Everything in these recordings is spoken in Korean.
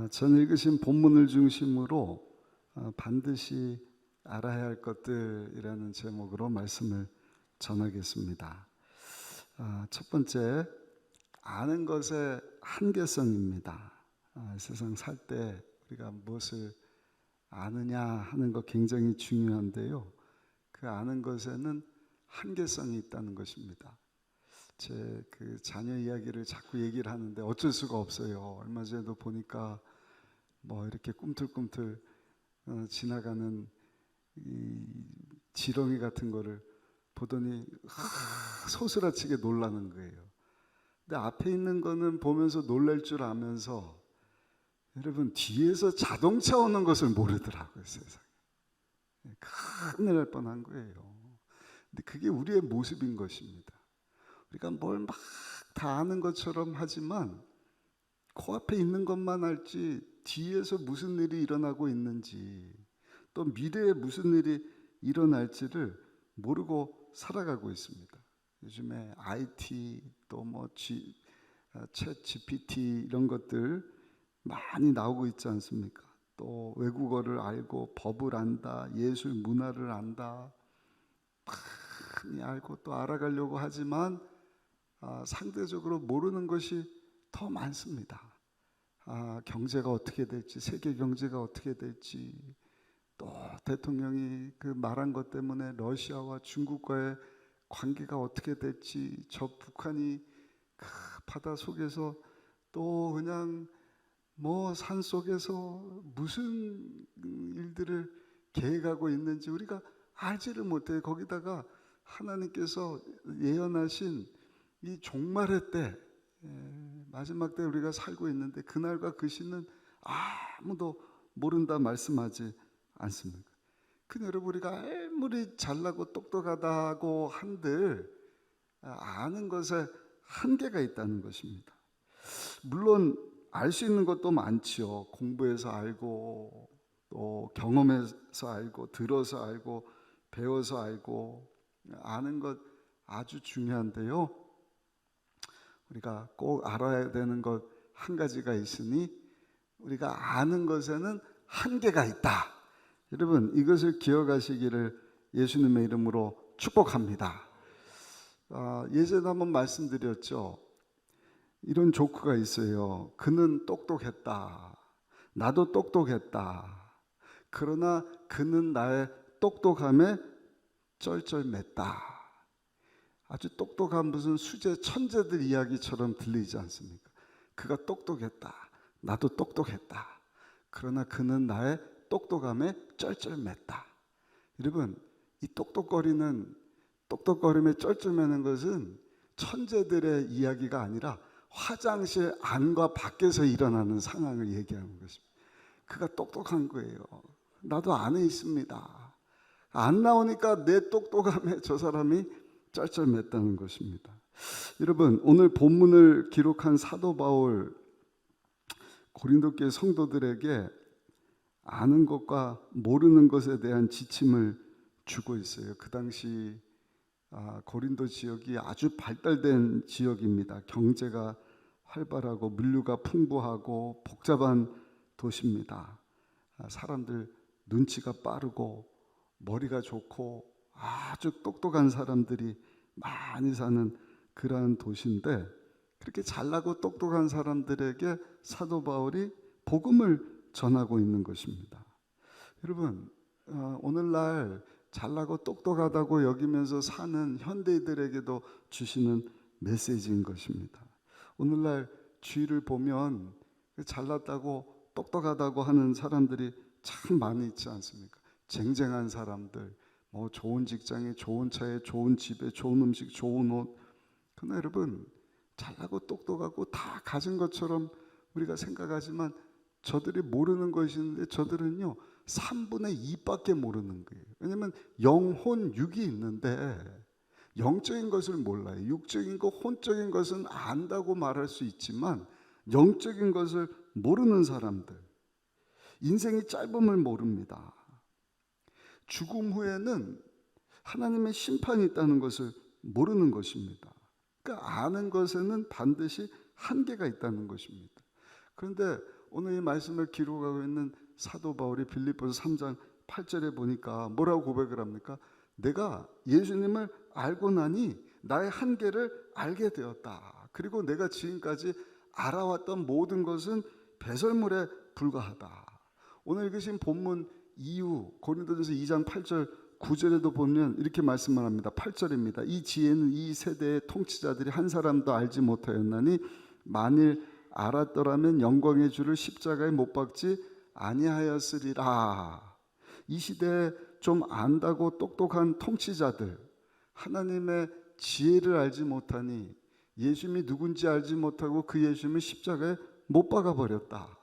전 읽으신 본문을 중심으로 반드시 알아야 할 것들이라는 제목으로 말씀을 전하겠습니다. 첫 번째, 아는 것의 한계성입니다. 세상 살 때 우리가 무엇을 아느냐 하는 것 굉장히 중요한데요. 그 아는 것에는 한계성이 있다는 것입니다. 제 자녀 이야기를 자꾸 얘기를 하는데 어쩔 수가 없어요. 얼마 전에도 보니까 이렇게 꿈틀꿈틀 지나가는 이 지렁이 같은 거를 보더니 소스라치게 놀라는 거예요. 근데 앞에 있는 거는 보면서 놀랄 줄 아면서 여러분 뒤에서 자동차 오는 것을 모르더라고요. 세상에 큰일 날 뻔한 거예요. 근데 그게 우리의 모습인 것입니다. 우리가 뭘 막 다 아는 것처럼 하지만 코앞에 있는 것만 알지 뒤에서 무슨 일이 일어나고 있는지 또 미래에 무슨 일이 일어날지를 모르고 살아가고 있습니다. 요즘에 IT 또 챗 GPT 이런 것들 많이 나오고 있지 않습니까? 또 외국어를 알고 법을 안다, 예술 문화를 안다, 많이 알고 또 알아가려고 하지만 상대적으로 모르는 것이 더 많습니다. 경제가 어떻게 될지, 세계 경제가 어떻게 될지, 또 대통령이 그 말한 것 때문에 러시아와 중국과의 관계가 어떻게 될지, 저 북한이 그 바다 속에서 또 그냥 산 속에서 무슨 일들을 계획하고 있는지 우리가 알지를 못해요. 거기다가 하나님께서 예언하신 이 종말의 때, 마지막 때 우리가 살고 있는데 그날과 그 시는 아무도 모른다 말씀하지 않습니까? 근데 여러분 우리가 아무리 잘나고 똑똑하다고 한들 아는 것에 한계가 있다는 것입니다. 물론 알 수 있는 것도 많지요. 공부해서 알고 또 경험해서 알고 들어서 알고 배워서 알고 아는 것 아주 중요한데요. 우리가 꼭 알아야 되는 것 한 가지가 있으니 우리가 아는 것에는 한계가 있다. 여러분 이것을 기억하시기를 예수님의 이름으로 축복합니다. 예전에 한번 말씀드렸죠. 이런 조크가 있어요. 그는 똑똑했다. 나도 똑똑했다. 그러나 그는 나의 똑똑함에 쩔쩔맸다. 아주 똑똑한 무슨 수제 천재들 이야기처럼 들리지 않습니까? 그가 똑똑했다. 나도 똑똑했다. 그러나 그는 나의 똑똑함에 쩔쩔맸다. 여러분, 이 똑똑거림에 쩔쩔매는 것은 천재들의 이야기가 아니라 화장실 안과 밖에서 일어나는 상황을 얘기하는 것입니다. 그가 똑똑한 거예요. 나도 안에 있습니다. 안 나오니까 내 똑똑함에 저 사람이 쩔쩔맸다는 것입니다. 여러분 오늘 본문을 기록한 사도 바울 고린도 교회 성도들에게 아는 것과 모르는 것에 대한 지침을 주고 있어요. 그 당시 고린도 지역이 아주 발달된 지역입니다. 경제가 활발하고 물류가 풍부하고 복잡한 도시입니다. 사람들 눈치가 빠르고 머리가 좋고 아주 똑똑한 사람들이 많이 사는 그러한 도시인데 그렇게 잘나고 똑똑한 사람들에게 사도 바울이 복음을 전하고 있는 것입니다. 여러분 오늘날 잘나고 똑똑하다고 여기면서 사는 현대인들에게도 주시는 메시지인 것입니다. 오늘날 주위를 보면 잘났다고 똑똑하다고 하는 사람들이 참 많이 있지 않습니까? 쟁쟁한 사람들, 좋은 직장에, 좋은 차에, 좋은 집에, 좋은 음식, 좋은 옷. 그러나 여러분 잘나고 똑똑하고 다 가진 것처럼 우리가 생각하지만 저들이 모르는 것이 있는데 저들은요 3분의 2밖에 모르는 거예요. 왜냐하면 영혼 육이 있는데 영적인 것을 몰라요. 육적인 것, 혼적인 것은 안다고 말할 수 있지만 영적인 것을 모르는 사람들, 인생이 짧음을 모릅니다. 죽음 후에는 하나님의 심판이 있다는 것을 모르는 것입니다. 그러니까 아는 것에는 반드시 한계가 있다는 것입니다. 그런데 오늘 이 말씀을 기록하고 있는 사도 바울이 빌립보서 3장 8절에 보니까 뭐라고 고백을 합니까? 내가 예수님을 알고 나니 나의 한계를 알게 되었다. 그리고 내가 지금까지 알아왔던 모든 것은 배설물에 불과하다. 오늘 읽으신 본문 이후 고린도전서 2장 8절 9절에도 보면 이렇게 말씀을 합니다. 8절입니다. 이 지혜는 이 세대의 통치자들이 한 사람도 알지 못하였나니 만일 알았더라면 영광의 주를 십자가에 못 박지 아니하였으리라. 이 시대에 좀 안다고 똑똑한 통치자들, 하나님의 지혜를 알지 못하니 예수님이 누군지 알지 못하고 그 예수님을 십자가에 못 박아 버렸다.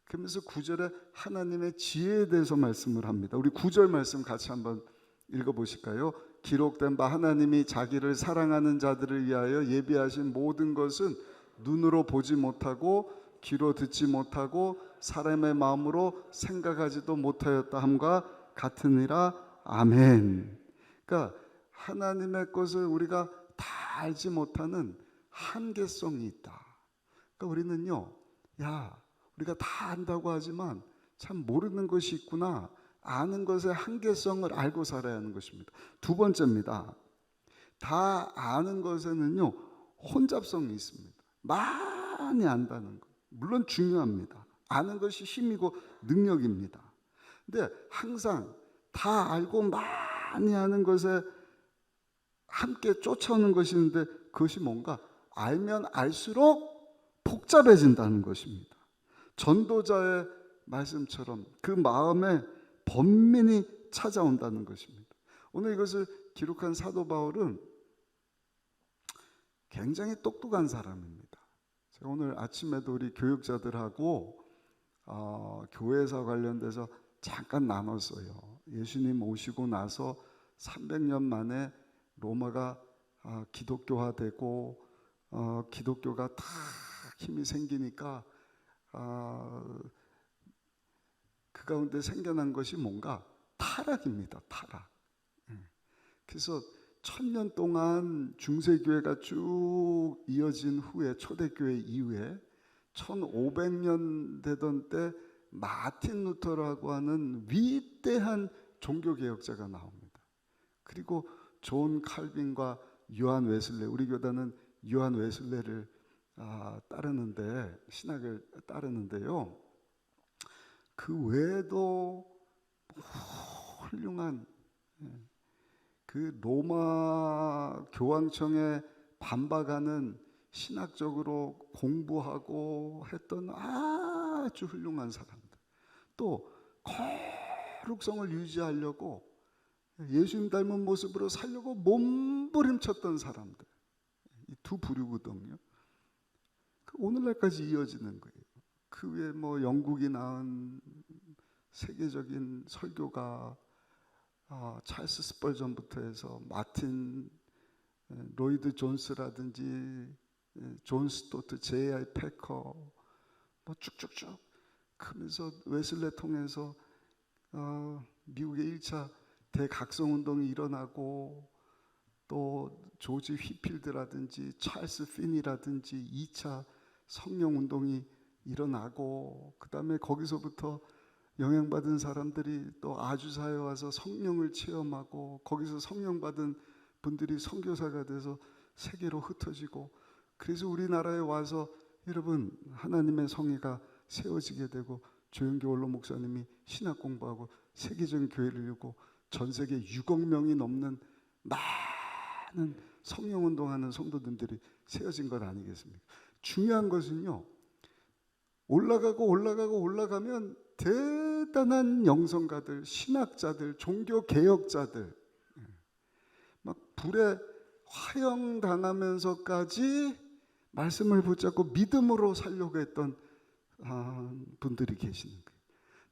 그러면서 9절에 하나님의 지혜에 대해서 말씀을 합니다. 우리 9절 말씀 같이 한번 읽어보실까요? 기록된 바 하나님이 자기를 사랑하는 자들을 위하여 예비하신 모든 것은 눈으로 보지 못하고 귀로 듣지 못하고 사람의 마음으로 생각하지도 못하였다 함과 같으니라. 아멘. 그러니까 하나님의 것을 우리가 다 알지 못하는 한계성이 있다. 그러니까 우리는요, 우리가 다 안다고 하지만 참 모르는 것이 있구나. 아는 것의 한계성을 알고 살아야 하는 것입니다. 두 번째입니다. 다 아는 것에는요, 혼잡성이 있습니다. 많이 안다는 것. 물론 중요합니다. 아는 것이 힘이고 능력입니다. 근데 항상 다 알고 많이 아는 것에 함께 쫓아오는 것이 있는데 그것이 뭔가 알면 알수록 복잡해진다는 것입니다. 전도자의 말씀처럼 그 마음에 번민이 찾아온다는 것입니다. 오늘 이것을 기록한 사도 바울은 굉장히 똑똑한 사람입니다. 제가 오늘 아침에도 우리 교육자들하고 교회사 관련돼서 잠깐 나눴어요. 예수님 오시고 나서 300년 만에 로마가 기독교화되고 기독교가 다 힘이 생기니까 그 가운데 생겨난 것이 뭔가 타락입니다. 타락. 그래서 1000년 동안 중세교회가 쭉 이어진 후에 초대교회 이후에 1500년 되던 때 마틴 루터라고 하는 위대한 종교개혁자가 나옵니다. 그리고 존 칼빈과 요한 웨슬레, 우리 교단은 요한 웨슬레를 따르는데 신학을 따르는데요. 그 외에도 훌륭한 그 로마 교황청에 반박하는 신학적으로 공부하고 했던 아주 훌륭한 사람들, 또 거룩성을 유지하려고 예수님 닮은 모습으로 살려고 몸부림쳤던 사람들, 이 두 부류거든요. 오늘날까지 이어지는 거예요. 그 외에 뭐 영국이 낳은 세계적인 설교가 찰스 스펄전부터 해서 마틴 로이드 존스라든지 존 스토트, J.I. 패커 뭐 쭉쭉쭉 그러면서 웨슬레 통해서 미국의 1차 대각성운동이 일어나고 또 조지 휘필드라든지 찰스 피니라든지 2차 성령운동이 일어나고 그 다음에 거기서부터 영향받은 사람들이 또 아주사에 와서 성령을 체험하고 거기서 성령받은 분들이 선교사가 돼서 세계로 흩어지고, 그래서 우리나라에 와서 여러분 하나님의 성회가 세워지게 되고 조영기 원로 목사님이 신학 공부하고 세계적인 교회를 이루고 전 세계 6억 명이 넘는 많은 성령운동하는 성도들이 세워진 것 아니겠습니까? 중요한 것은요, 올라가면 대단한 영성가들, 신학자들, 종교개혁자들 막 불에 화형당하면서까지 말씀을 붙잡고 믿음으로 살려고 했던 분들이 계시는 거예요.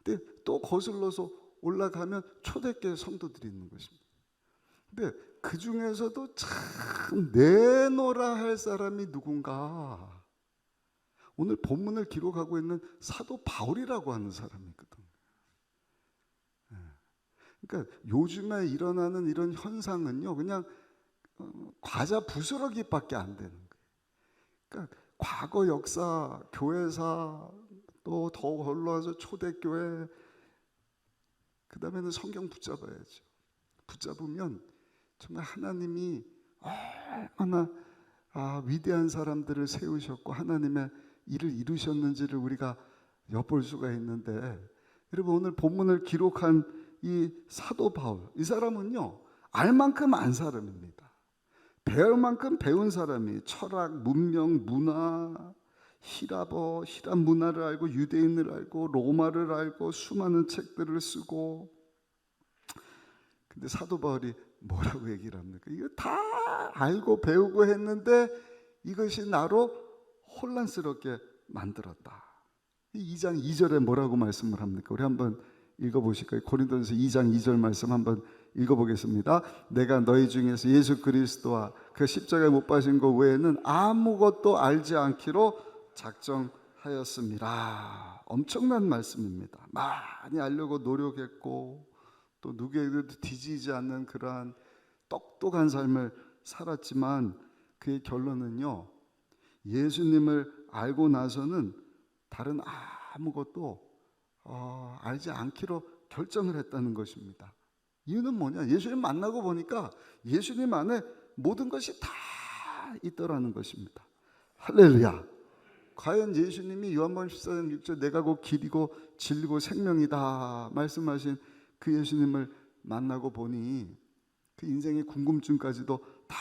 근데 또 거슬러서 올라가면 초대교회 성도들이 있는 것입니다. 근데 그 중에서도 참 내노라 할 사람이 누군가, 오늘 본문을 기록하고 있는 사도 바울이라고 하는 사람이거든요. 그러니까 요즘에 일어나는 이런 현상은요, 그냥 과자 부스러기밖에 안 되는 거예요. 그러니까 과거 역사, 교회사, 또 더 올라와서 초대교회, 그 다음에는 성경 붙잡아야죠. 붙잡으면 정말 하나님이 얼마나 위대한 사람들을 세우셨고 하나님의 일을 이루셨는지를 우리가 엿볼 수가 있는데, 여러분 오늘 본문을 기록한 이 사도 바울, 이 사람은요 알 만큼 안 사람입니다. 배울 만큼 배운 사람이, 철학, 문명, 문화, 히랍 문화를 알고 유대인을 알고 로마를 알고 수많은 책들을 쓰고. 근데 사도 바울이 뭐라고 얘기를 합니까? 이거 다 알고 배우고 했는데 이것이 나로 혼란스럽게 만들었다. 2장 2절에 뭐라고 말씀을 합니까? 우리 한번 읽어보실까요? 고린도전서 2장 2절 말씀 한번 읽어보겠습니다. 내가 너희 중에서 예수 그리스도와 그 십자가에 못 박힌 것 외에는 아무것도 알지 않기로 작정하였습니다. 엄청난 말씀입니다. 많이 알려고 노력했고 또 누구에게도 뒤지지 않는 그러한 똑똑한 삶을 살았지만 그의 결론은요, 예수님을 알고 나서는 다른 아무것도 알지 않기로 결정을 했다는 것입니다. 이유는 뭐냐? 예수님 만나고 보니까 예수님 안에 모든 것이 다 있더라는 것입니다. 할렐루야. 과연 예수님이 요한복음 14장 6절 내가 곧 길이고 진리고 생명이다 말씀하신 그 예수님을 만나고 보니 그 인생의 궁금증까지도 다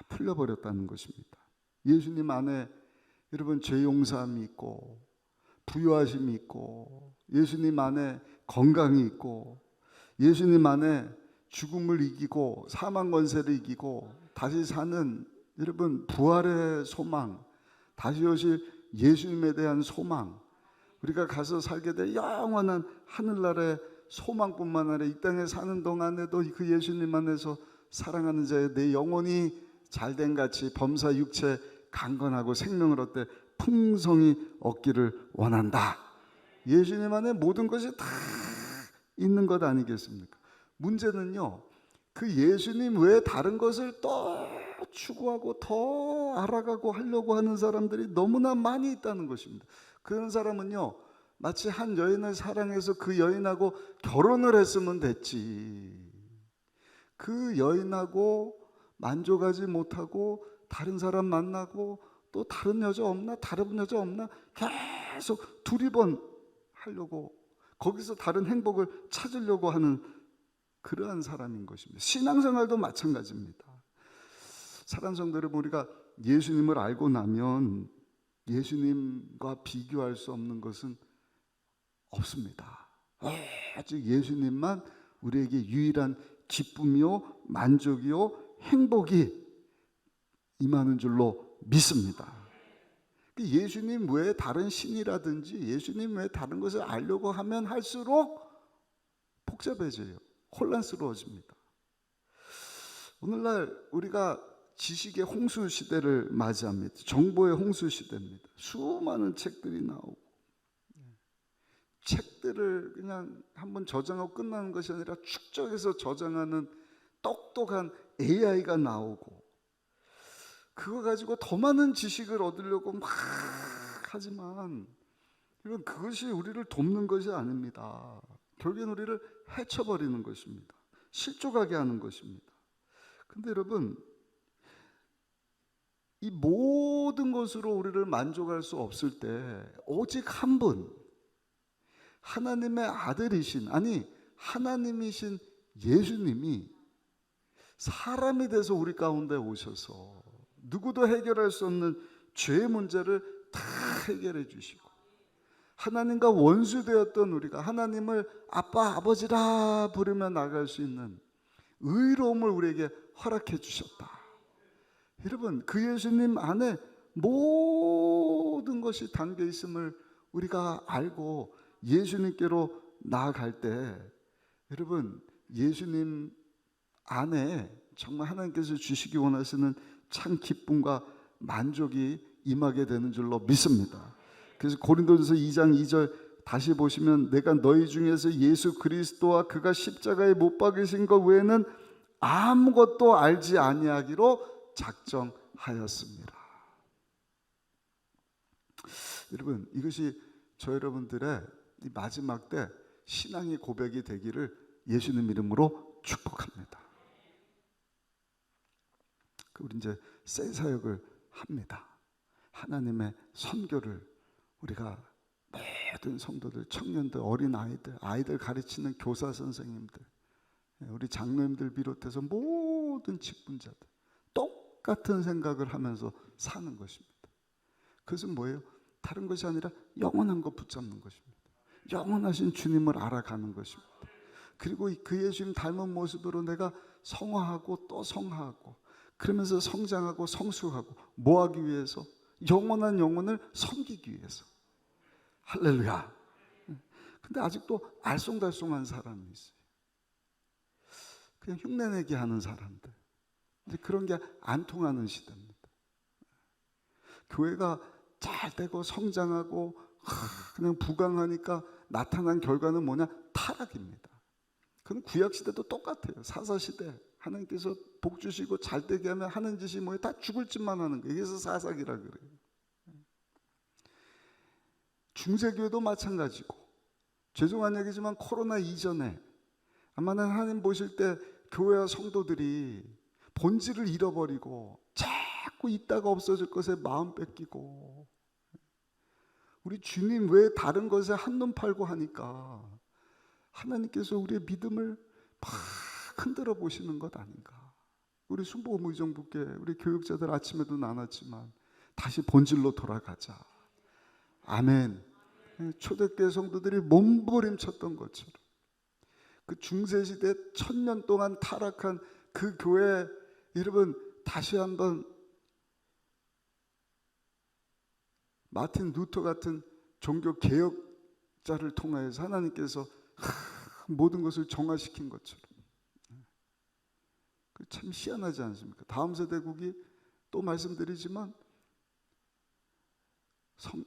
풀려버렸다는 것입니다. 예수님 안에 여러분 죄 용서함이 있고 부요하심이 있고, 예수님 안에 건강이 있고, 예수님 안에 죽음을 이기고 사망 권세를 이기고 다시 사는 여러분 부활의 소망, 다시 오실 예수님에 대한 소망, 우리가 가서 살게 될 영원한 하늘나라의 소망뿐만 아니라 이 땅에 사는 동안에도 그 예수님 안에서 사랑하는 자의 내 영혼이 잘된 같이 범사 육체 강건하고 생명을 얻되 풍성히 얻기를 원한다. 예수님 안에 모든 것이 다 있는 것 아니겠습니까? 문제는요, 그 예수님 외에 다른 것을 더 추구하고 더 알아가고 하려고 하는 사람들이 너무나 많이 있다는 것입니다. 그런 사람은요, 마치 한 여인을 사랑해서 그 여인하고 결혼을 했으면 됐지, 그 여인하고 만족하지 못하고 다른 사람 만나고 또 다른 여자 없나 계속 두리번 하려고, 거기서 다른 행복을 찾으려고 하는 그러한 사람인 것입니다. 신앙생활도 마찬가지입니다. 사랑하는 성도 여러분, 우리가 예수님을 알고 나면 예수님과 비교할 수 없는 것은 없습니다. 오직 예수님만 우리에게 유일한 기쁨이요 만족이요 행복이 임하는 줄로 믿습니다. 예수님 외에 다른 신이라든지 예수님 외에 다른 것을 알려고 하면 할수록 복잡해져요. 혼란스러워집니다. 오늘날 우리가 지식의 홍수 시대를 맞이합니다. 정보의 홍수 시대입니다. 수많은 책들이 나오고, 책들을 그냥 한번 저장하고 끝나는 것이 아니라 축적해서 저장하는 똑똑한 AI가 나오고, 그거 가지고 더 많은 지식을 얻으려고 막 하지만 이건 그것이 우리를 돕는 것이 아닙니다. 결국엔 우리를 해쳐버리는 것입니다. 실족하게 하는 것입니다. 근데 여러분, 이 모든 것으로 우리를 만족할 수 없을 때 오직 한 분, 하나님의 아들이신, 아니 하나님이신 예수님이 사람이 돼서 우리 가운데 오셔서 누구도 해결할 수 없는 죄의 문제를 다 해결해 주시고, 하나님과 원수되었던 우리가 하나님을 아빠 아버지라 부르며 나갈 수 있는 의로움을 우리에게 허락해 주셨다. 여러분, 그 예수님 안에 모든 것이 담겨 있음을 우리가 알고 예수님께로 나아갈 때, 여러분 예수님 안에 정말 하나님께서 주시기 원하시는 참 기쁨과 만족이 임하게 되는 줄로 믿습니다. 그래서 고린도전서 2장 2절 다시 보시면, 내가 너희 중에서 예수 그리스도와 그가 십자가에 못 박으신 것 외에는 아무것도 알지 아니하기로 작정하였습니다. 여러분, 이것이 저 여러분들의 이 마지막 때 신앙의 고백이 되기를 예수님 이름으로 축복합니다. 우리 이제 새 사역을 합니다. 하나님의 선교를 우리가 모든 성도들, 청년들, 어린 아이들 가르치는 교사 선생님들, 우리 장로님들 비롯해서 모든 직분자들 똑같은 생각을 하면서 사는 것입니다. 그것은 뭐예요? 다른 것이 아니라 영원한 것 붙잡는 것입니다. 영원하신 주님을 알아가는 것입니다. 그리고 그 예수님 닮은 모습으로 내가 성화하고 또 성화하고 그러면서 성장하고 성숙하고 뭐 하기 위해서? 영원한 영혼을 섬기기 위해서. 할렐루야. 근데 아직도 알쏭달쏭한 사람이 있어요. 그냥 흉내내기 하는 사람들. 근데 그런 게 안 통하는 시대입니다. 교회가 잘 되고 성장하고 그냥 부강하니까 나타난 결과는 뭐냐? 타락입니다. 그건 구약시대도 똑같아요. 사사시대 하나님께서 복 주시고 잘 되게 하면 하는 짓이 뭐예요? 다 죽을 짓만 하는 거예요. 그래서 사사기라 그래요. 중세교회도 마찬가지고, 죄송한 얘기지만 코로나 이전에 아마는 하나님 보실 때 교회와 성도들이 본질을 잃어버리고 자꾸 있다가 없어질 것에 마음 뺏기고, 우리 주님 왜 다른 것에 한눈 팔고 하니까 하나님께서 우리의 믿음을 막 흔들어 보시는 것 아닌가. 우리 순복음 의정부께 우리 교육자들 아침에도 나눴지만 다시 본질로 돌아가자. 아멘. 초대교회 성도들이 몸부림쳤던 것처럼 그 중세시대 1000년 동안 타락한 그 교회, 여러분 다시 한번 마틴 루터 같은 종교 개혁자를 통하여서 하나님께서 모든 것을 정화시킨 것처럼. 참 희한하지 않습니까? 다음 세대국이 또 말씀드리지만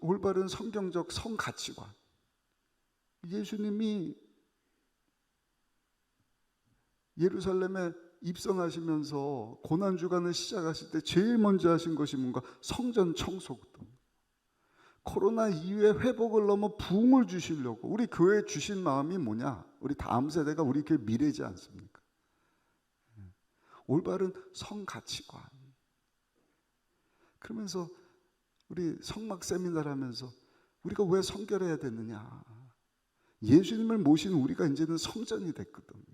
올바른 성경적 성가치관, 예수님이 예루살렘에 입성하시면서 고난주간을 시작하실 때 제일 먼저 하신 것이 뭔가? 성전 청소거든요. 코로나 이후에 회복을 넘어 부흥을 주시려고 우리 교회에 주신 마음이 뭐냐? 우리 다음 세대가 우리 교회 미래지 않습니까? 올바른 성가치관. 그러면서 우리 성막 세미나를 하면서 우리가 왜 성결해야 되느냐? 예수님을 모신 우리가 이제는 성전이 됐거든요.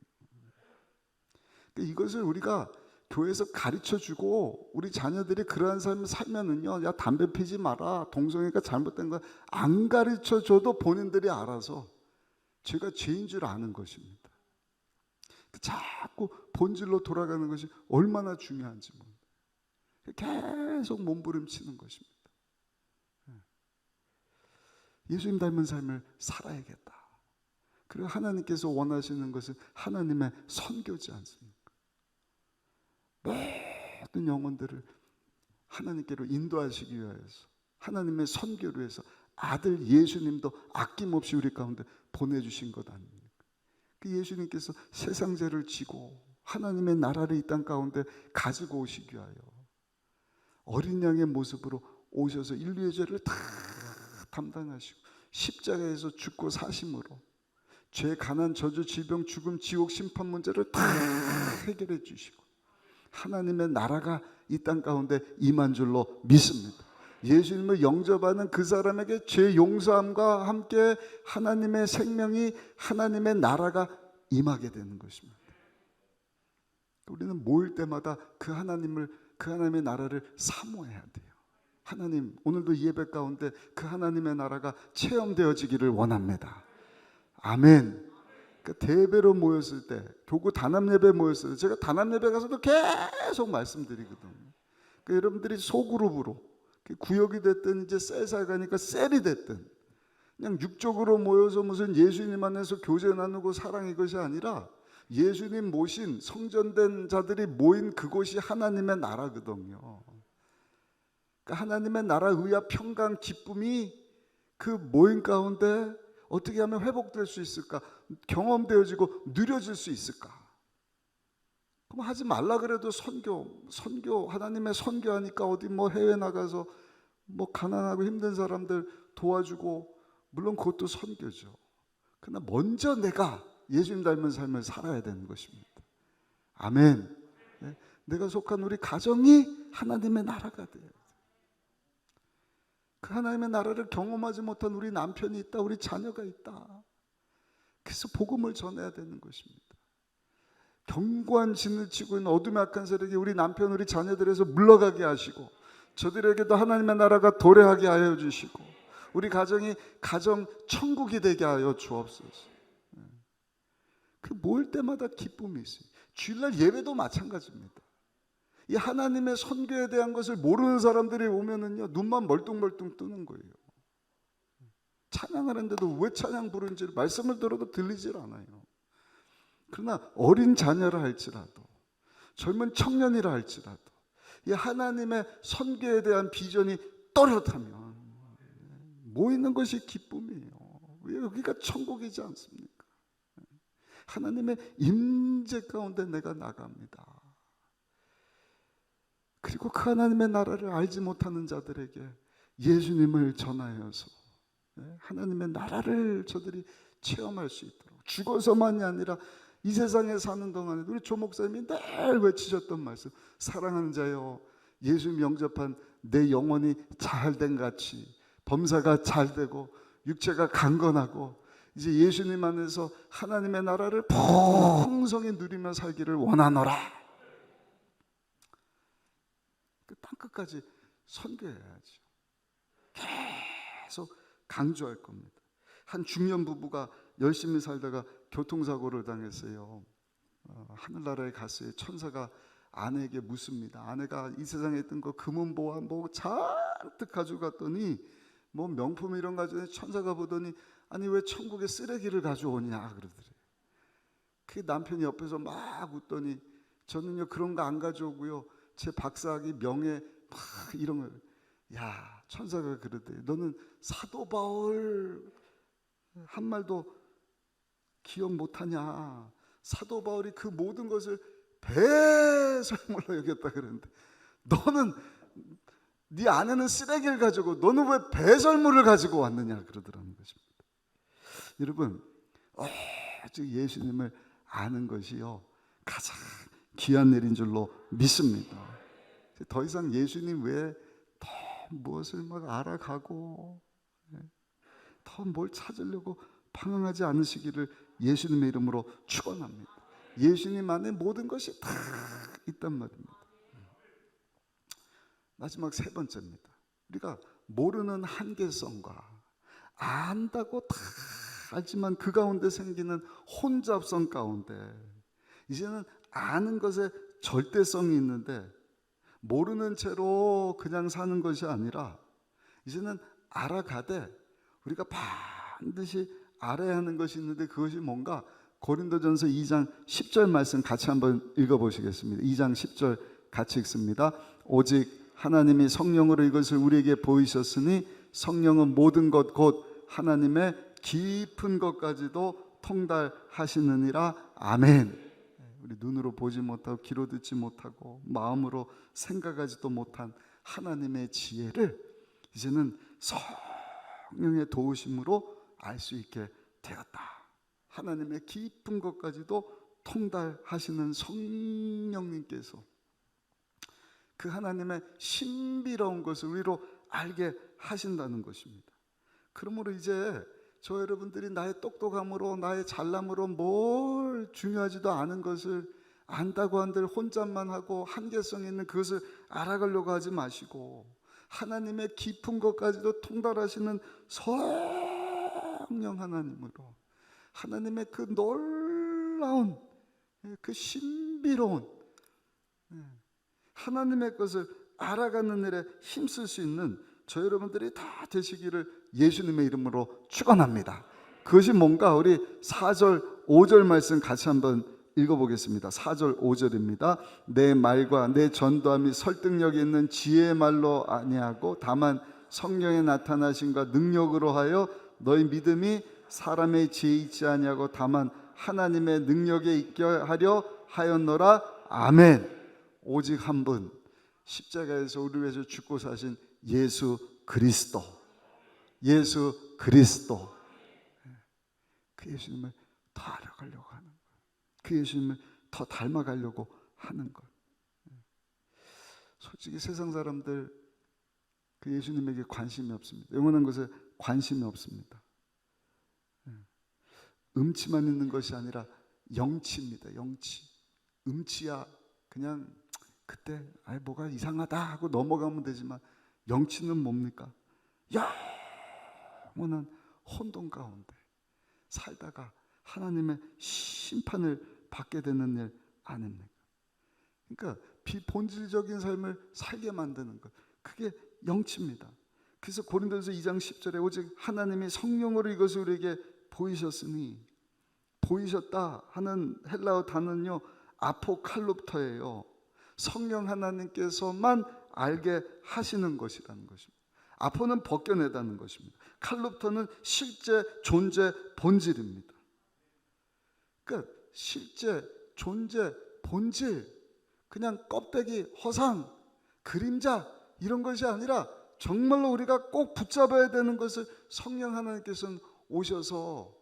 이것을 우리가 교회에서 가르쳐주고 우리 자녀들이 그러한 삶을 살면은요, 야 담배 피지 마라, 동성애가 잘못된 거 안 가르쳐줘도 본인들이 알아서 죄가 죄인 줄 아는 것입니다. 자꾸 본질로 돌아가는 것이 얼마나 중요한지 계속 몸부림치는 것입니다. 예수님 닮은 삶을 살아야겠다. 그리고 하나님께서 원하시는 것은 하나님의 선교지 않습니까? 모든 영혼들을 하나님께로 인도하시기 위하여서 하나님의 선교를 위해서 아들 예수님도 아낌없이 우리 가운데 보내주신 것 아닙니까? 그 예수님께서 세상 죄를 지고 하나님의 나라를 이 땅 가운데 가지고 오시기 위하여 어린 양의 모습으로 오셔서 인류의 죄를 다 담당하시고 십자가에서 죽고 사심으로 죄, 가난, 저주, 질병, 죽음, 지옥, 심판 문제를 다 해결해 주시고 하나님의 나라가 이 땅 가운데 임한 줄로 믿습니다. 예수님을 영접하는 그 사람에게 죄 용서함과 함께 하나님의 생명이, 하나님의 나라가 임하게 되는 것입니다. 우리는 모일 때마다 그 하나님의 나라를 사모해야 돼요. 하나님, 오늘도 예배 가운데 그 하나님의 나라가 체험되어지기를 원합니다. 아멘. 그러니까 대배로 모였을 때, 교구 단합예배 모였을 때, 제가 단합예배 가서도 계속 말씀드리거든요. 그러니까 여러분들이 소그룹으로 구역이 됐든 이제 셀사에 가니까 셀이 됐든 그냥 육적으로 모여서 무슨 예수님 안에서 교제 나누고 사랑 이것이 아니라 예수님 모신 성전된 자들이 모인 그곳이 하나님의 나라거든요. 그러니까 하나님의 나라 의와 평강 기쁨이 그 모임 가운데 어떻게 하면 회복될 수 있을까? 경험되어지고 누려질 수 있을까? 그럼 하지 말라 그래도 선교 하나님의 선교하니까 어디 뭐 해외 나가서 뭐 가난하고 힘든 사람들 도와주고 물론 그것도 선교죠. 그러나 먼저 내가 예수님 닮은 삶을 살아야 되는 것입니다. 아멘. 네? 내가 속한 우리 가정이 하나님의 나라가 돼요. 그 하나님의 나라를 경험하지 못한 우리 남편이 있다, 우리 자녀가 있다. 그래서 복음을 전해야 되는 것입니다. 견고한 진을 치고 있는 어둠의 악한 세력이 우리 남편, 우리 자녀들에서 물러가게 하시고, 저들에게도 하나님의 나라가 도래하게 하여 주시고, 우리 가정이 가정 천국이 되게 하여 주옵소서. 그 모일 때마다 기쁨이 있어요. 주일날 예배도 마찬가지입니다. 이 하나님의 선교에 대한 것을 모르는 사람들이 오면은요, 눈만 멀뚱멀뚱 뜨는 거예요. 찬양하는데도 왜 찬양 부르는지 말씀을 들어도 들리질 않아요. 그러나 어린 자녀라 할지라도, 젊은 청년이라 할지라도, 이 하나님의 선교에 대한 비전이 또렷하면 모이는 것이 기쁨이에요. 왜 여기가 천국이지 않습니까? 하나님의 임재 가운데 내가 나갑니다. 그리고 그 하나님의 나라를 알지 못하는 자들에게 예수님을 전하여서 하나님의 나라를 저들이 체험할 수 있도록, 죽어서만이 아니라 이 세상에 사는 동안에 우리 조 목사님이 늘 외치셨던 말씀, 사랑하는 자여, 예수님 영접한 내 영혼이 잘된 같이 범사가 잘되고 육체가 강건하고 이제 예수님 안에서 하나님의 나라를 풍성히 누리며 살기를 원하노라. 그 땅끝까지 선교해야죠. 계속 강조할 겁니다. 한 중년 부부가 열심히 살다가 교통사고를 당했어요. 하늘나라에 갔어요. 천사가 아내에게 묻습니다. 아내가 이 세상에 있던 거 금은 보화 뭐 잔뜩 가져갔더니 뭐 명품 이런 가져니 천사가 보더니 아니 왜 천국에 쓰레기를 가져오냐 그러더래요. 그 남편이 옆에서 막 웃더니 저는요 그런 거 안 가져오고요, 제 박사학위 명예 막 이런 거. 야, 천사가 그러대. 너는 사도 바울 한 말도 기억 못하냐. 사도 바울이 그 모든 것을 배설물로 여겼다 그러는데 너는 네 아내는 쓰레기를 가지고 너는 왜 배설물을 가지고 왔느냐 그러더라는 것입니다. 여러분, 오직 예수님을 아는 것이요 가장 귀한 일인 줄로 믿습니다. 더 이상 예수님 외에 더 무엇을 막 알아가고 더 뭘 찾으려고 방황하지 않으시기를 예수님의 이름으로 축원합니다. 예수님 안에 모든 것이 다 있단 말입니다. 마지막 세 번째입니다. 우리가 모르는 한계성과 안다고 다 알지만 그 가운데 생기는 혼잡성 가운데 이제는 아는 것에 절대성이 있는데 모르는 채로 그냥 사는 것이 아니라 이제는 알아가되 우리가 반드시 알아야 하는 것이 있는데 그것이 뭔가? 고린도전서 2장 10절 말씀 같이 한번 읽어보시겠습니다. 2장 10절 같이 읽습니다. 오직 하나님이 성령으로 이것을 우리에게 보이셨으니 성령은 모든 것 곧 하나님의 깊은 것까지도 통달하시느니라. 아멘. 우리 눈으로 보지 못하고 귀로 듣지 못하고 마음으로 생각하지도 못한 하나님의 지혜를 이제는 성령의 도우심으로 알 수 있게 되었다. 하나님의 깊은 것까지도 통달하시는 성령님께서 그 하나님의 신비로운 것을 우리로 알게 하신다는 것입니다. 그러므로 이제 저 여러분들이 나의 똑똑함으로 나의 잘남으로 뭘 중요하지도 않은 것을 안다고 한들 혼잣만 하고 한계성 있는 그것을 알아가려고 하지 마시고 하나님의 깊은 것까지도 통달하시는 성령 하나님으로 하나님의 그 놀라운 그 신비로운 하나님의 것을 알아가는 일에 힘쓸 수 있는 저 여러분들이 다 되시기를 예수님의 이름으로 축원합니다. 그것이 뭔가 우리 4절 5절 말씀 같이 한번 읽어보겠습니다. 4절 5절입니다. 내 말과 내 전도함이 설득력 있는 지혜의 말로 아니하고 다만 성령의 나타나심과 능력으로 하여 너희 믿음이 사람의 지혜에 있지 아니하고 다만 하나님의 능력에 있게 하려 하였노라. 아멘. 오직 한 분 십자가에서 우리 위해서 죽고 사신 예수 그리스도, 예수 그리스도. 그 예수님을 더 알아가려고 하는 거예요. 그 예수님을 더 닮아가려고 하는 거예요. 솔직히 세상 사람들 그 예수님에게 관심이 없습니다. 영원한 것에 관심이 없습니다. 음치만 있는 것이 아니라 영치입니다. 영치. 음치야 그냥 그때 뭐가 이상하다 하고 넘어가면 되지만, 영치는 뭡니까? 영원한 혼돈 가운데 살다가 하나님의 심판을 받게 되는 일 아닙니까? 그러니까 비본질적인 삶을 살게 만드는 것, 그게 영치입니다. 그래서 고린도전서 2장 10절에 오직 하나님이 성령으로 이것을 우리에게 보이셨으니, 보이셨다 하는 헬라어 단어는요 아포칼롭터예요. 성령 하나님께서만 알게 하시는 것이라는 것입니다. 아포는 벗겨내다는 것입니다. 칼롭터는 실제 존재 본질입니다. 그러니까 실제 존재 본질, 그냥 껍데기, 허상, 그림자 이런 것이 아니라 정말로 우리가 꼭 붙잡아야 되는 것을 성령 하나님께서는 오셔서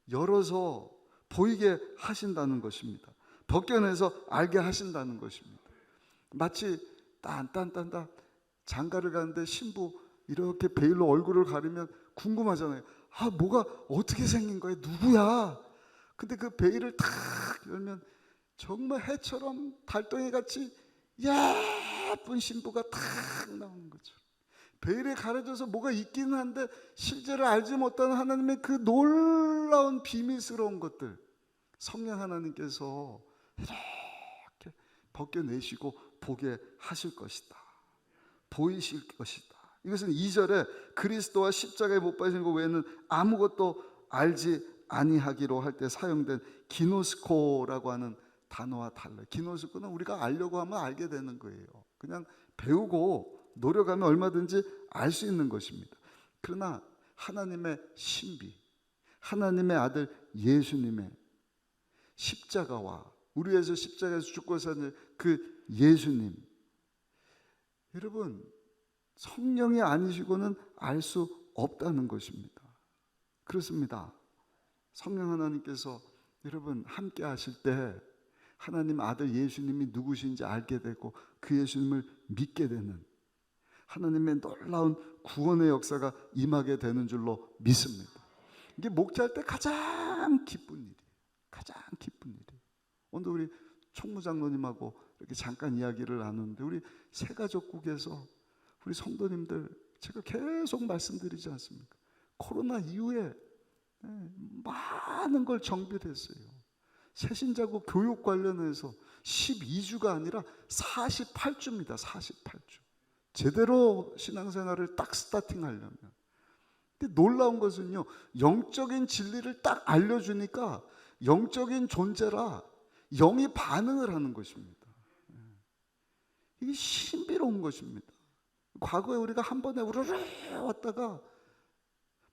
열어서 보이게 하신다는 것입니다. 벗겨내서 알게 하신다는 것입니다. 마치 딴딴딴딴 장가를 가는데 신부 이렇게 베일로 얼굴을 가리면 궁금하잖아요. 뭐가 어떻게 생긴 거야? 누구야? 근데 그 베일을 탁 열면 정말 해처럼 달덩이같이 예쁜 신부가 탁 나오는 거죠. 베일에 가려져서 뭐가 있기는 한데 실제를 알지 못하는 하나님의 그 놀라운 비밀스러운 것들, 성령 하나님께서 이렇게 벗겨내시고 보게 하실 것이다. 보이실 것이다. 이것은 2절에 그리스도와 십자가에 못 박히신 것 외에는 아무것도 알지 아니하기로 할 때 사용된 기노스코라고 하는 단어와 달라요. 기노스코는 우리가 알려고 하면 알게 되는 거예요. 그냥 배우고 노력하면 얼마든지 알 수 있는 것입니다. 그러나 하나님의 신비, 하나님의 아들 예수님의 십자가와 우리 위해서 십자가에서 죽고 사는 그 예수님, 여러분 성령이 아니시고는 알 수 없다는 것입니다. 그렇습니다. 성령 하나님께서 여러분 함께 하실 때 하나님 아들 예수님이 누구신지 알게 되고 그 예수님을 믿게 되는 하나님의 놀라운 구원의 역사가 임하게 되는 줄로 믿습니다. 이게 목자할 때 가장 기쁜 일이에요. 가장 기쁜 일이에요. 오늘 우리 총무장로님하고 이렇게 잠깐 이야기를 나누는데, 우리 새가족국에서 우리 성도님들 제가 계속 말씀드리지 않습니까? 코로나 이후에 많은 걸 정비를 했어요. 새신자국 교육 관련해서 12주가 아니라 48주입니다. 48주. 제대로 신앙생활을 딱 스타팅하려면. 근데 놀라운 것은요, 영적인 진리를 딱 알려주니까 영적인 존재라 영이 반응을 하는 것입니다. 이게 신비로운 것입니다. 과거에 우리가 한 번에 우르르 왔다가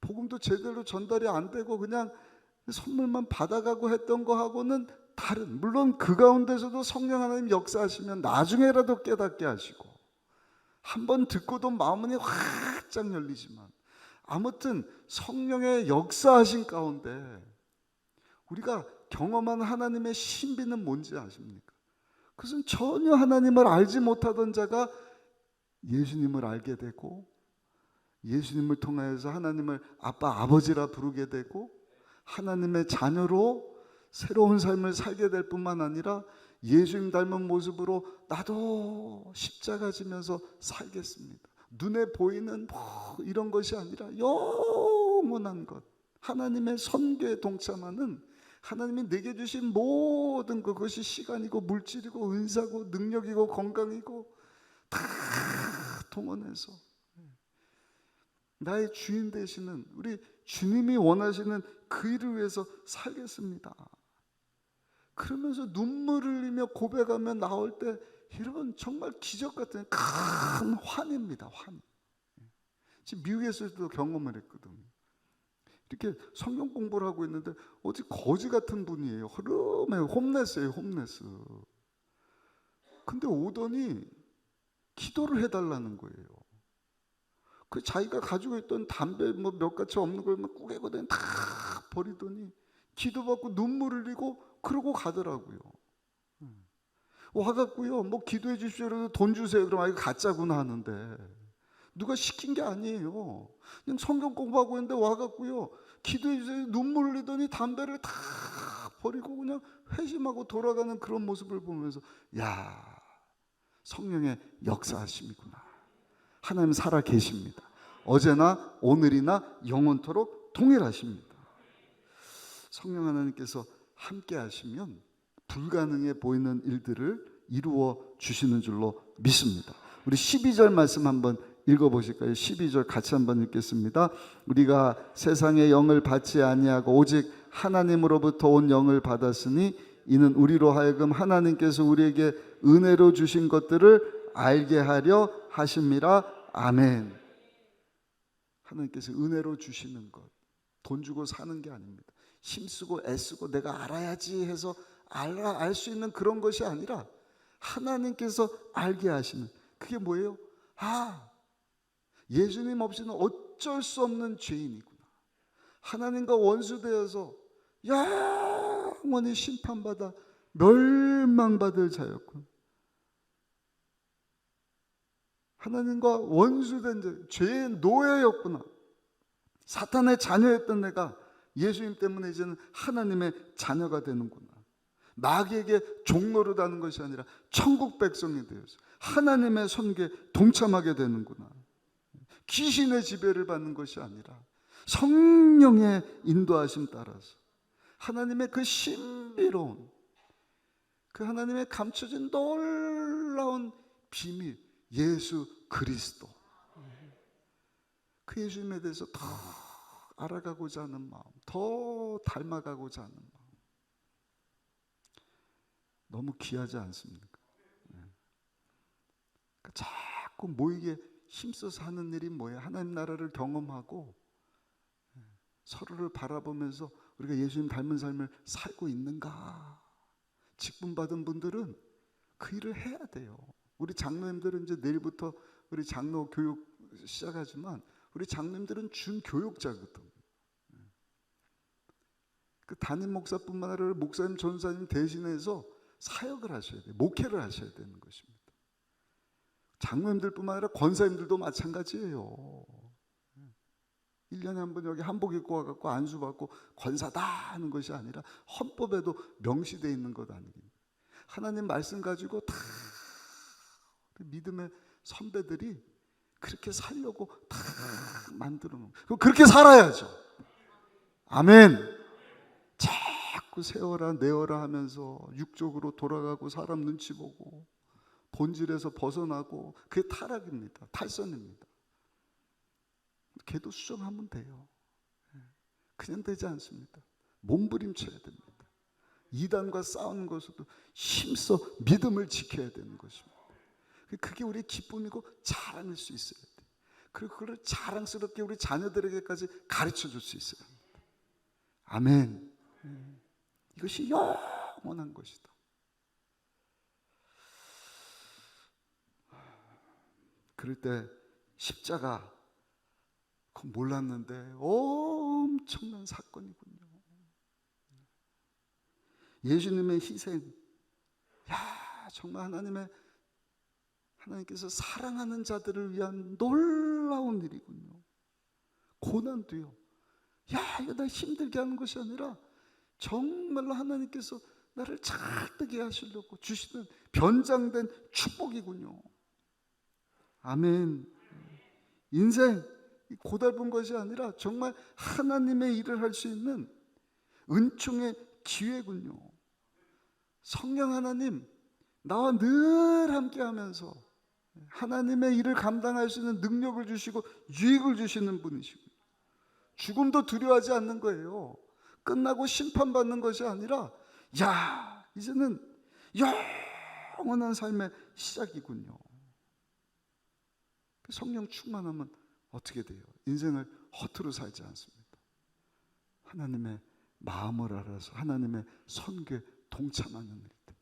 복음도 제대로 전달이 안 되고 그냥 선물만 받아가고 했던 거하고는 다른, 물론 그 가운데서도 성령 하나님 역사하시면 나중에라도 깨닫게 하시고 한 번 듣고도 마음이 활짝 열리지만, 아무튼 성령의 역사하신 가운데 우리가 경험한 하나님의 신비는 뭔지 아십니까? 그것은 전혀 하나님을 알지 못하던 자가 예수님을 알게 되고, 예수님을 통하여서 하나님을 아빠 아버지라 부르게 되고, 하나님의 자녀로 새로운 삶을 살게 될 뿐만 아니라 예수님 닮은 모습으로 나도 십자가 지면서 살겠습니다. 눈에 보이는 이런 것이 아니라 영원한 것, 하나님의 선교에 동참하는, 하나님이 내게 주신 모든 그것이 시간이고 물질이고 은사고 능력이고 건강이고 다 동원해서 나의 주인 되시는 우리 주님이 원하시는 그 일을 위해서 살겠습니다. 그러면서 눈물을 흘리며 고백하며 나올 때, 여러분 정말 기적 같은 큰 환입니다. 환. 지금 미국에서도 경험을 했거든요. 이렇게 성경 공부를 하고 있는데 어디 거지 같은 분이에요. 흐름에 홈레스예요. 홈레스. 근데 오더니 기도를 해달라는 거예요. 그 자기가 가지고 있던 담배 뭐 몇 가지 없는 걸 막 꾸개거든 다 버리더니 기도받고 눈물 흘리고 그러고 가더라고요. 와갖고요, 뭐 기도해 주십시오 그래서 돈 주세요 그러면 이거 가짜구나 하는데, 누가 시킨 게 아니에요. 그냥 성경 공부하고 있는데 와갖고요, 기도해 주세요 눈물 흘리더니 담배를 다 버리고 그냥 회심하고 돌아가는 그런 모습을 보면서, 야, 성령의 역사하심이구나. 하나님 살아 계십니다. 어제나 오늘이나 영원토록 동일하십니다. 성령 하나님께서 함께 하시면 불가능해 보이는 일들을 이루어 주시는 줄로 믿습니다. 우리 12절 말씀 한번 읽어보실까요? 12절 같이 한번 읽겠습니다. 우리가 세상의 영을 받지 아니하고 오직 하나님으로부터 온 영을 받았으니 이는 우리로 하여금 하나님께서 우리에게 은혜로 주신 것들을 알게 하려 하심이라. 아멘. 하나님께서 은혜로 주시는 것, 돈 주고 사는 게 아닙니다. 힘쓰고 애쓰고 내가 알아야지 해서 알 수 있는 그런 것이 아니라 하나님께서 알게 하시는, 그게 뭐예요? 아, 예수님 없이는 어쩔 수 없는 죄인이구나. 하나님과 원수되어서 영원히 심판받아 멸망받을 자였군. 하나님과 원수된 자, 죄의 노예였구나. 사탄의 자녀였던 내가 예수님 때문에 이제는 하나님의 자녀가 되는구나. 마귀에게 종노릇하는 것이 아니라 천국 백성이 되어서 하나님의 선교에 동참하게 되는구나. 귀신의 지배를 받는 것이 아니라 성령의 인도하심 따라서 하나님의 그 신비로운, 그 하나님의 감춰진 놀라운 비밀, 예수 그리스도, 그 예수님에 대해서 더 알아가고자 하는 마음, 더 닮아가고자 하는 마음, 너무 귀하지 않습니까? 자꾸 모이게 힘써서 하는 일이 뭐예요? 하나님 나라를 경험하고 서로를 바라보면서 우리가 예수님 닮은 삶을 살고 있는가? 직분받은 분들은 그 일을 해야 돼요. 우리 장로님들은 이제 내일부터 우리 장로 교육 시작하지만 우리 장로님들은 준교육자거든. 그 담임 목사뿐만 아니라 목사님, 전사님 대신해서 사역을 하셔야 돼요. 목회를 하셔야 되는 것입니다. 장로님들뿐만 아니라 권사님들도 마찬가지예요. 1년에 한 번 여기 한복 입고 와갖고 안수받고 권사다 하는 것이 아니라 헌법에도 명시되어 있는 것 아닙니까? 하나님 말씀 가지고 다 믿음의 선배들이 그렇게 살려고 다 만들어 놓은 거예요. 그렇게 살아야죠. 아멘. 자꾸 세워라 내어라 하면서 육적으로 돌아가고 사람 눈치 보고 본질에서 벗어나고, 그게 타락입니다. 탈선입니다. 걔도 수정하면 돼요. 그냥 되지 않습니다. 몸부림쳐야 됩니다. 이단과 싸우는 것에도 힘써 믿음을 지켜야 되는 것입니다. 그게 우리의 기쁨이고 자랑일 수 있어야 돼요. 그리고 그걸 자랑스럽게 우리 자녀들에게까지 가르쳐 줄 수 있어야 합니다. 아멘. 이것이 영원한 것이다. 그럴 때 십자가, 그건 몰랐는데 엄청난 사건이군요. 예수님의 희생, 야, 정말 하나님께서 사랑하는 자들을 위한 놀라운 일이군요. 고난도요, 야, 이거 나 힘들게 하는 것이 아니라 정말로 하나님께서 나를 잘되게 하시려고 주시는 변장된 축복이군요. 아멘. 인생 고달픈 것이 아니라 정말 하나님의 일을 할 수 있는 은총의 기회군요. 성령 하나님 나와 늘 함께 하면서 하나님의 일을 감당할 수 있는 능력을 주시고 유익을 주시는 분이시고, 죽음도 두려워하지 않는 거예요. 끝나고 심판받는 것이 아니라, 야, 이제는 영원한 삶의 시작이군요. 성령 충만하면 어떻게 돼요? 인생을 허투루 살지 않습니다. 하나님의 마음을 알아서 하나님의 선교에 동참하는 일들,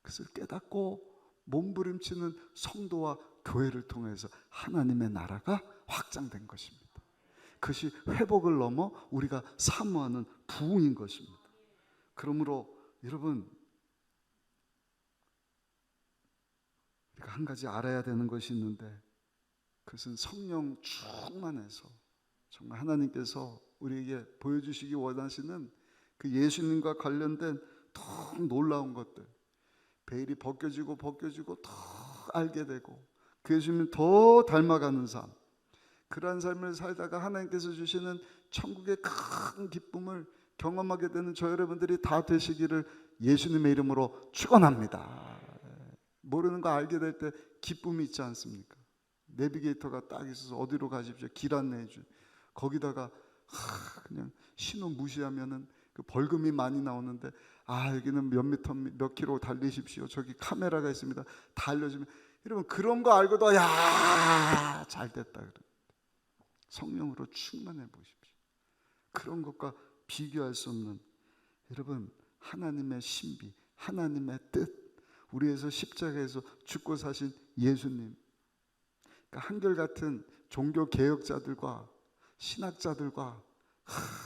그것을 깨닫고 몸부림치는 성도와 교회를 통해서 하나님의 나라가 확장된 것입니다. 그것이 회복을 넘어 우리가 사모하는 부흥인 것입니다. 그러므로 여러분, 우리가 한 가지 알아야 되는 것이 있는데, 그것은 성령 충만해서 정말 하나님께서 우리에게 보여주시기 원하시는 그 예수님과 관련된 더 놀라운 것들, 베일이 벗겨지고 더 알게 되고 그 예수님을 더 닮아가는 삶, 그러한 삶을 살다가 하나님께서 주시는 천국의 큰 기쁨을 경험하게 되는 저 여러분들이 다 되시기를 예수님의 이름으로 축원합니다. 모르는 거 알게 될 때 기쁨이 있지 않습니까? 내비게이터가 딱 있어서 어디로 가십시오, 길 안내해 주. 거기다가 그냥 신호 무시하면은 그 벌금이 많이 나오는데, 여기는 몇 미터 몇 킬로 달리십시오, 저기 카메라가 있습니다, 다 알려주면, 여러분 그런 거 알고도 잘 됐다 그래. 성령으로 충만해 보십시오. 그런 것과 비교할 수 없는, 여러분 하나님의 신비, 하나님의 뜻, 우리에서 십자가에서 죽고 사신 예수님, 그러니까 한결같은 종교 개혁자들과 신학자들과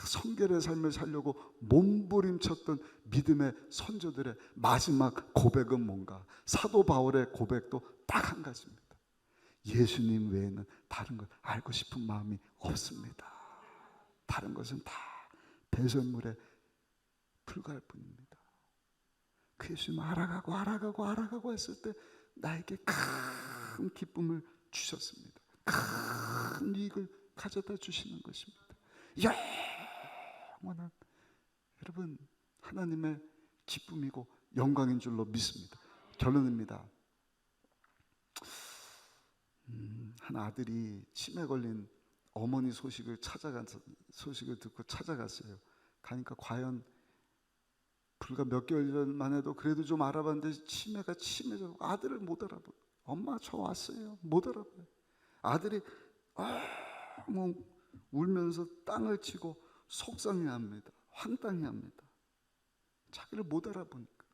성결의 삶을 살려고 몸부림쳤던 믿음의 선조들의 마지막 고백은 뭔가? 사도 바울의 고백도 딱 한 가지입니다. 예수님 외에는 다른 걸 알고 싶은 마음이 없습니다. 다른 것은 다 배설물에 불과할 뿐입니다. 그 예수님 알아가고 했을 때 나에게 큰 기쁨을 주셨습니다. 큰 이익을 가져다 주시는 것입니다. 영원한, 여러분 하나님의 기쁨이고 영광인 줄로 믿습니다. 결론입니다. 한 아들이 치매 걸린 어머니 소식을 듣고 찾아갔어요. 가니까 과연 불과 몇 개월 전만 해도 그래도 좀 알아봤는데 치매가 심해져. 아들을 못 알아봐요. 엄마 저 왔어요. 못 알아봐요. 아들이 울면서 땅을 치고 속상해합니다. 황당해합니다. 자기를 못 알아보니까.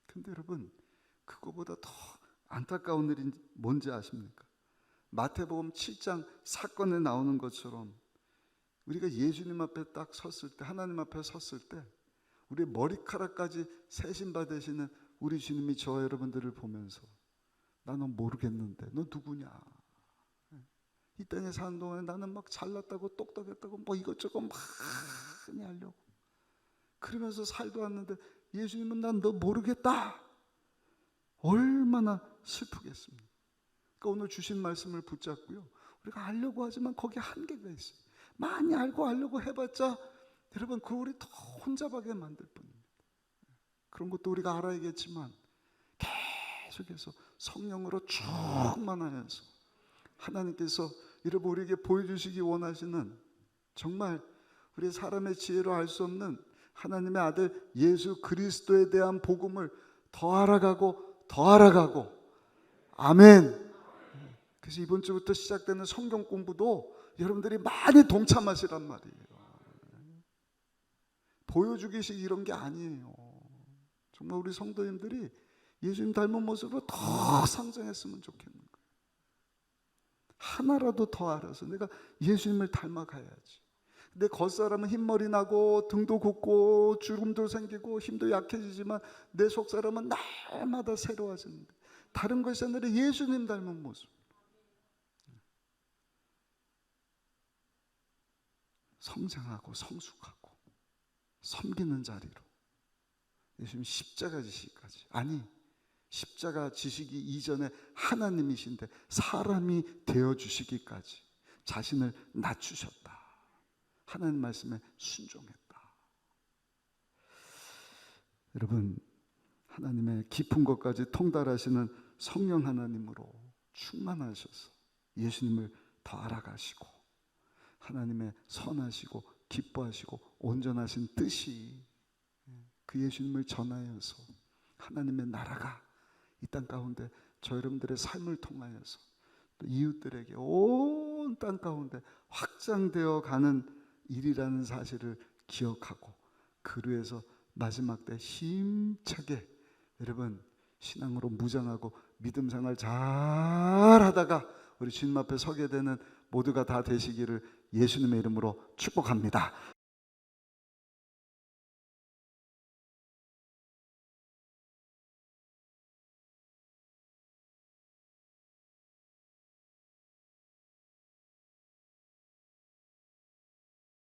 근데 여러분, 그거보다 더 안타까운 일이 뭔지 아십니까? 마태복음 7장 사건에 나오는 것처럼 우리가 예수님 앞에 딱 섰을 때, 하나님 앞에 섰을 때 우리의 머리카락까지 세신받으시는 우리 주님이 저와 여러분들을 보면서, 나 너 모르겠는데 너 누구냐? 이 땅에 사는 동안에 나는 막 잘났다고 똑똑했다고 뭐 이것저것 많이 하려고 그러면서 살도 왔는데 예수님은 난 너 모르겠다. 얼마나 슬프겠습니까? 그러니까 오늘 주신 말씀을 붙잡고요, 우리가 알려고 하지만 거기에 한계가 있어요. 많이 알고 해봤자 여러분 그 우리 더 혼잡하게 만들 뿐입니다. 그런 것도 우리가 알아야겠지만 계속해서 성령으로 충만하여서 하나님께서 여러분 우리에게 보여주시기 원하시는, 정말 우리 사람의 지혜로 알 수 없는 하나님의 아들 예수 그리스도에 대한 복음을 더 알아가고 아멘. 그래서 이번 주부터 시작되는 성경 공부도 여러분들이 많이 동참하시란 말이에요. 보여주기식 이런 게 아니에요. 정말 우리 성도님들이 예수님 닮은 모습으로 더 성장했으면 좋겠는 거예요. 하나라도 더 알아서 내가 예수님을 닮아가야지. 내 겉사람은 흰머리 나고 등도 굽고 주름도 생기고 힘도 약해지지만 내 속사람은 날마다 새로워지는데, 다른 것이 아니라 예수님 닮은 모습, 성장하고 성숙하고 섬기는 자리로 예수님 십자가 지시기까지, 아니 십자가 지시기 이전에 하나님이신데 사람이 되어주시기까지 자신을 낮추셨다. 하나님 말씀에 순종했다. 여러분, 하나님의 깊은 것까지 통달하시는 성령 하나님으로 충만하셔서 예수님을 더 알아가시고 하나님의 선하시고 기뻐하시고 온전하신 뜻이 그 예수님을 전하여서 하나님의 나라가 이 땅 가운데 저 여러분들의 삶을 통하여서 또 이웃들에게 온 땅 가운데 확장되어 가는 일이라는 사실을 기억하고, 그루에서 마지막 때 힘차게 여러분 신앙으로 무장하고 믿음 생활 잘 하다가 우리 주님 앞에 서게 되는 모두가 다 되시기를 예수님의 이름으로 축복합니다.